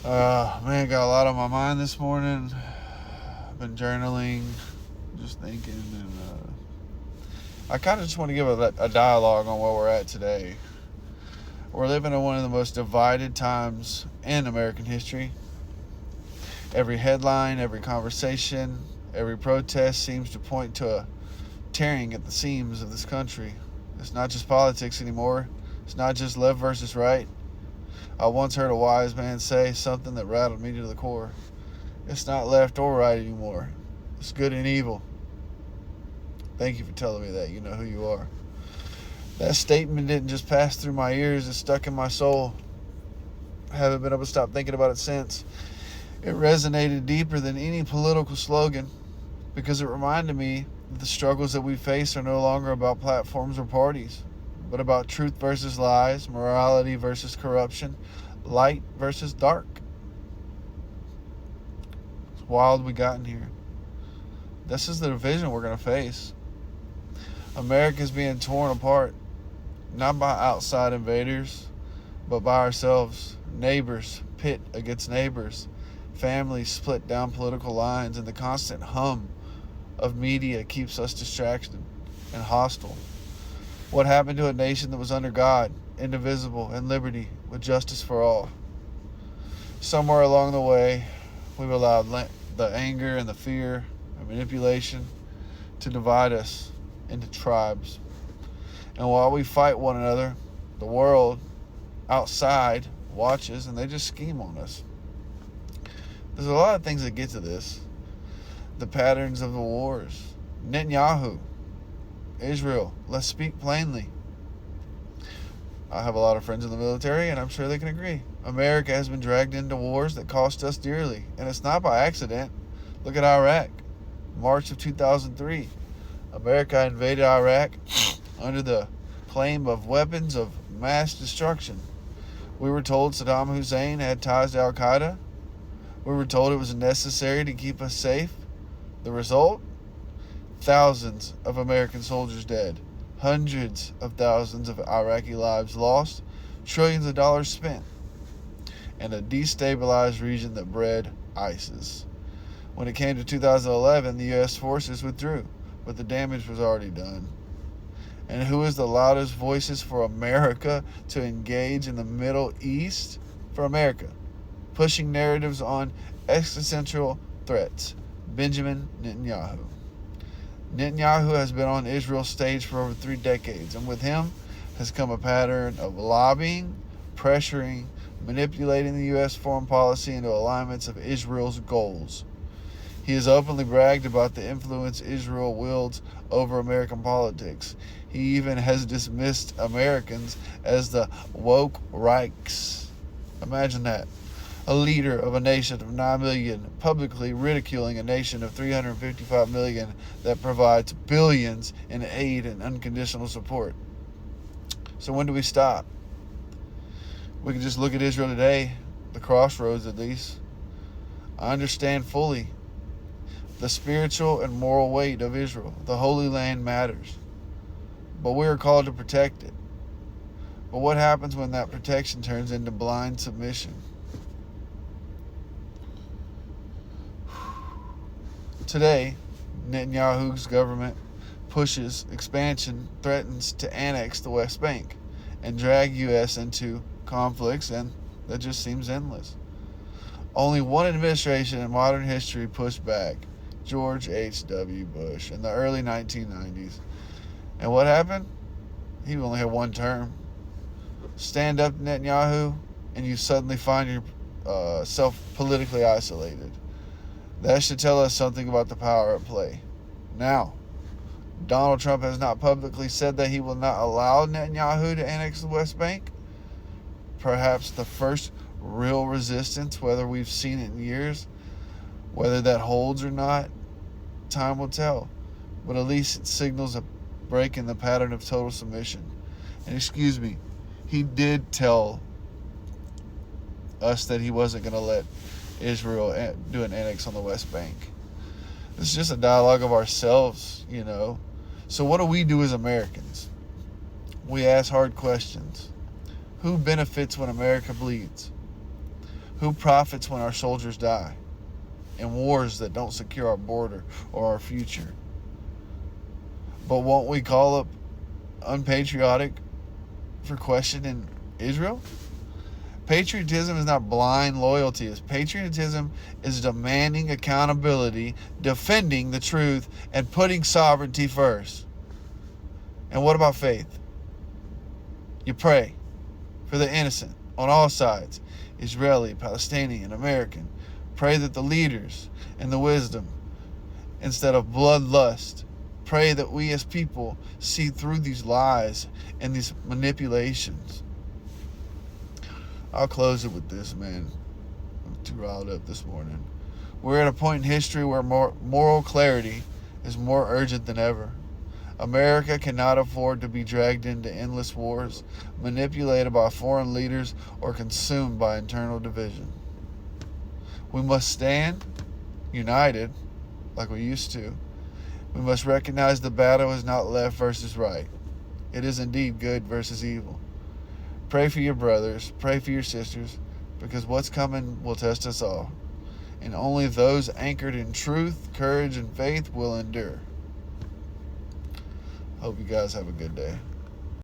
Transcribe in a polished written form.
Man, got a lot on my mind this morning. I've been journaling, just thinking, and I kind of just want to give a dialogue on where we're at today. We're living in one of the most divided times in American history. Every headline, every conversation, every protest seems to point to a tearing at the seams of this country. It's not just politics anymore. It's not just left versus right. I once heard a wise man say something that rattled me to the core. It's not left or right anymore. It's good and evil. Thank you for telling me that. You know who you are. That statement didn't just pass through my ears, it stuck in my soul. I haven't been able to stop thinking about it since. It resonated deeper than any political slogan because it reminded me that the struggles that we face are no longer about platforms or parties, but about truth versus lies, morality versus corruption, light versus dark. It's wild we gotten here. This is the division we're going to face. America's being torn apart, not by outside invaders, but by ourselves. Neighbors pit against neighbors. Families split down political lines, and the constant hum of media keeps us distracted and hostile. What happened to a nation that was under God, indivisible, and liberty, with justice for all? Somewhere along the way, we've allowed the anger and the fear and manipulation to divide us into tribes. And while we fight one another, the world outside watches and they just scheme on us. There's a lot of things that get to this. The patterns of the wars. Netanyahu, Israel, let's speak plainly. I have a lot of friends in the military, and I'm sure they can agree. America has been dragged into wars that cost us dearly, and it's not by accident. Look at Iraq. March of 2003. America invaded Iraq under the claim of weapons of mass destruction. We were told Saddam Hussein had ties to Al-Qaeda. We were told it was necessary to keep us safe. The result? Thousands of American soldiers dead. Hundreds of thousands of Iraqi lives lost. Trillions of dollars spent. And a destabilized region that bred ISIS. When it came to 2011, the U.S. forces withdrew, but the damage was already done. And who is the loudest voices for America to engage in the Middle East? For America. Pushing narratives on existential threats. Benjamin Netanyahu. Netanyahu has been on Israel's stage for over 3 decades, and with him has come a pattern of lobbying, pressuring, manipulating the U.S. foreign policy into alignments of Israel's goals. He has openly bragged about the influence Israel wields over American politics. He even has dismissed Americans as the woke Reichs. Imagine that. A leader of a nation of 9 million publicly ridiculing a nation of 355 million that provides billions in aid and unconditional support. So when do we stop? We can just look at Israel today, the crossroads at least. I understand fully the spiritual and moral weight of Israel. The Holy Land matters. But we are called to protect it. But what happens when that protection turns into blind submission? Today, Netanyahu's government pushes expansion, threatens to annex the West Bank and drag U.S. into conflicts, and that just seems endless. Only one administration in modern history pushed back, George H.W. Bush, in the early 1990s. And what happened? He only had one term. Stand up to Netanyahu, and you suddenly find yourself politically isolated. That should tell us something about the power at play. Now, Donald Trump has not publicly said that he will not allow Netanyahu to annex the West Bank. Perhaps the first real resistance, whether we've seen it in years, whether that holds or not, time will tell. But at least it signals a break in the pattern of total submission. And excuse me, he did tell us that he wasn't going to let Israel do an annex on the West Bank. It's just a dialogue of ourselves, you know. So what do we do as Americans? We ask hard questions. Who benefits when America bleeds? Who profits when our soldiers die in wars that don't secure our border or our future? But won't we call up unpatriotic for questioning Israel? Patriotism is not blind loyalty. Patriotism is demanding accountability, defending the truth, and putting sovereignty first. And what about faith? You pray for the innocent on all sides, Israeli, Palestinian, American. Pray that the leaders and the wisdom instead of bloodlust. Pray that we as people see through these lies and these manipulations. I'll close it with this, man. I'm too riled up this morning. We're at a point in history where moral clarity is more urgent than ever. America cannot afford to be dragged into endless wars, manipulated by foreign leaders, or consumed by internal division. We must stand united like we used to. We must recognize the battle is not left versus right. It is indeed good versus evil. Pray for your brothers, pray for your sisters, because what's coming will test us all. And only those anchored in truth, courage, and faith will endure. Hope you guys have a good day.